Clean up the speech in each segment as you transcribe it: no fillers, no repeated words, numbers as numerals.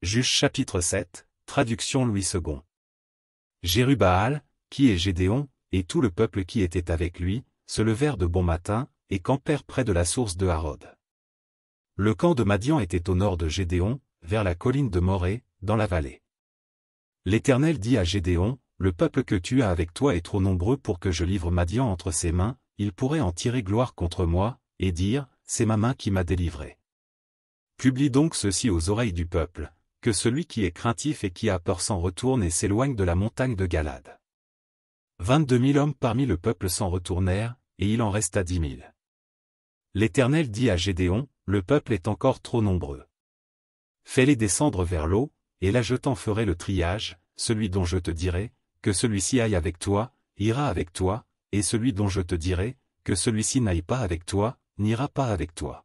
Juge chapitre 7, traduction Louis II. Jérubbaal, qui est Gédéon, et tout le peuple qui était avec lui, se levèrent de bon matin, et campèrent près de la source de Harod. Le camp de Madian était au nord de Gédéon, vers la colline de Morée, dans la vallée. L'Éternel dit à Gédéon, le peuple que tu as avec toi est trop nombreux pour que je livre Madian entre ses mains, il pourrait en tirer gloire contre moi, et dire, c'est ma main qui m'a délivré. Publie donc ceci aux oreilles du peuple, que celui qui est craintif et qui a peur s'en retourne et s'éloigne de la montagne de Galad. 22 000 hommes parmi le peuple s'en retournèrent, et il en resta 10 000. L'Éternel dit à Gédéon, le peuple est encore trop nombreux. Fais-les descendre vers l'eau, et là je t'en ferai le triage, celui dont je te dirai, que celui-ci aille avec toi, ira avec toi, et celui dont je te dirai, que celui-ci n'aille pas avec toi, n'ira pas avec toi.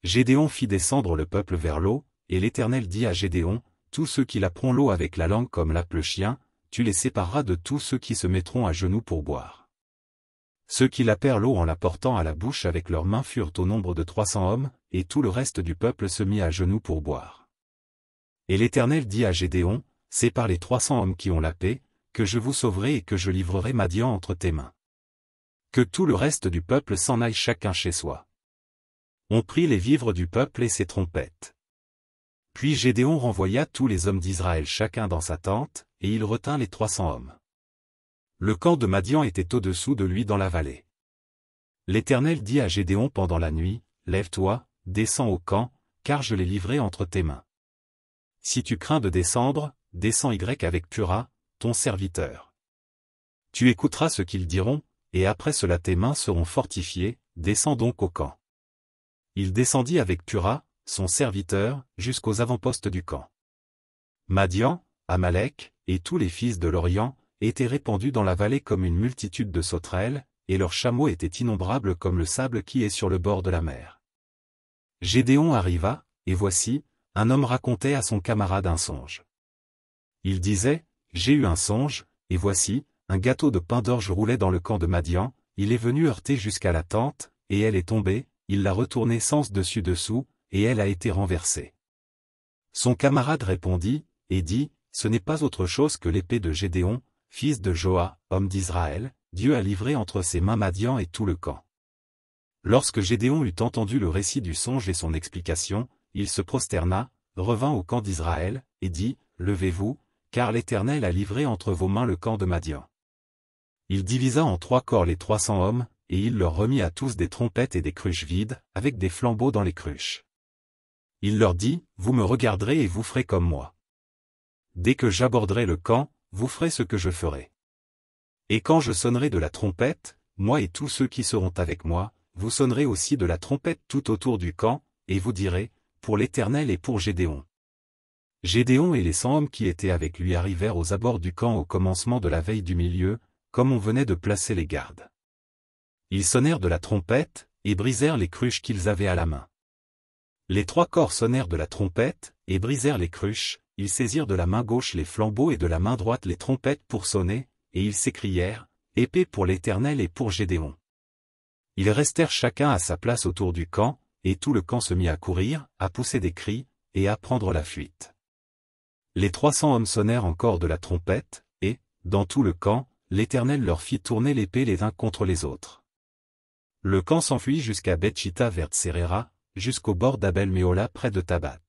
Gédéon fit descendre le peuple vers l'eau, et l'Éternel dit à Gédéon, tous ceux qui laperont l'eau avec la langue comme lappe le chien, tu les sépareras de tous ceux qui se mettront à genoux pour boire. Ceux qui lapèrent l'eau en la portant à la bouche avec leurs mains furent au nombre de 300 hommes, et tout le reste du peuple se mit à genoux pour boire. Et l'Éternel dit à Gédéon, c'est par les 300 hommes qui ont lapé, que je vous sauverai et que je livrerai Madian entre tes mains. Que tout le reste du peuple s'en aille chacun chez soi. On prit les vivres du peuple et ses trompettes. Puis Gédéon renvoya tous les hommes d'Israël chacun dans sa tente, et il retint les 300 hommes. Le camp de Madian était au-dessous de lui dans la vallée. L'Éternel dit à Gédéon pendant la nuit, lève-toi, descends au camp, car je l'ai livré entre tes mains. Si tu crains de descendre, descends avec Pura, ton serviteur. Tu écouteras ce qu'ils diront, et après cela tes mains seront fortifiées, descends donc au camp. Il descendit avec Pura, son serviteur, jusqu'aux avant-postes du camp. Madian, Amalek, et tous les fils de l'Orient, étaient répandus dans la vallée comme une multitude de sauterelles, et leurs chameaux étaient innombrables comme le sable qui est sur le bord de la mer. Gédéon arriva, et voici, un homme racontait à son camarade un songe. Il disait, j'ai eu un songe, et voici, un gâteau de pain d'orge roulait dans le camp de Madian, il est venu heurter jusqu'à la tente, et elle est tombée, il l'a retournée sens dessus-dessous, et elle a été renversée. Son camarade répondit, et dit, ce n'est pas autre chose que l'épée de Gédéon, fils de Joa, homme d'Israël, Dieu a livré entre ses mains Madian et tout le camp. Lorsque Gédéon eut entendu le récit du songe et son explication, il se prosterna, revint au camp d'Israël, et dit, levez-vous, car l'Éternel a livré entre vos mains le camp de Madian. Il divisa en 3 corps les 300 hommes, et il leur remit à tous des trompettes et des cruches vides, avec des flambeaux dans les cruches. Il leur dit, vous me regarderez et vous ferez comme moi. Dès que j'aborderai le camp, vous ferez ce que je ferai. Et quand je sonnerai de la trompette, moi et tous ceux qui seront avec moi, vous sonnerez aussi de la trompette tout autour du camp, et vous direz, pour l'Éternel et pour Gédéon. Gédéon et les 100 hommes qui étaient avec lui arrivèrent aux abords du camp au commencement de la veille du milieu, comme on venait de placer les gardes. Ils sonnèrent de la trompette, et brisèrent les cruches qu'ils avaient à la main. Les 3 corps sonnèrent de la trompette, et brisèrent les cruches, ils saisirent de la main gauche les flambeaux et de la main droite les trompettes pour sonner, et ils s'écrièrent, épée pour l'Éternel et pour Gédéon. Ils restèrent chacun à sa place autour du camp, et tout le camp se mit à courir, à pousser des cris, et à prendre la fuite. Les 300 hommes sonnèrent encore de la trompette, et, dans tout le camp, l'Éternel leur fit tourner l'épée les uns contre les autres. Le camp s'enfuit jusqu'à Beth-Shitta vers Tseréra, jusqu'au bord d'Abel-Méhola près de Tabat.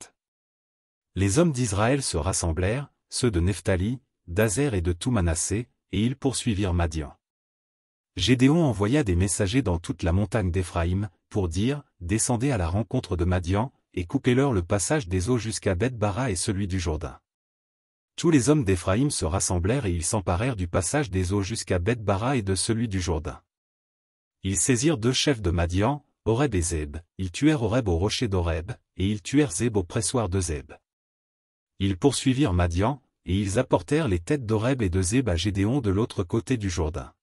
Les hommes d'Israël se rassemblèrent, ceux de Nephtali, d'Azer et de tout Manassé, et ils poursuivirent Madian. Gédéon envoya des messagers dans toute la montagne d'Éphraïm, pour dire, descendez à la rencontre de Madian, et coupez-leur le passage des eaux jusqu'à Beth-Bara et celui du Jourdain. Tous les hommes d'Éphraïm se rassemblèrent et ils s'emparèrent du passage des eaux jusqu'à Beth-Bara et de celui du Jourdain. Ils saisirent 2 chefs de Madian, Oreb et Zeb, ils tuèrent Oreb au rocher d'Oreb, et ils tuèrent Zeb au pressoir de Zeb. Ils poursuivirent Madian, et ils apportèrent les têtes d'Oreb et de Zeb à Gédéon de l'autre côté du Jourdain.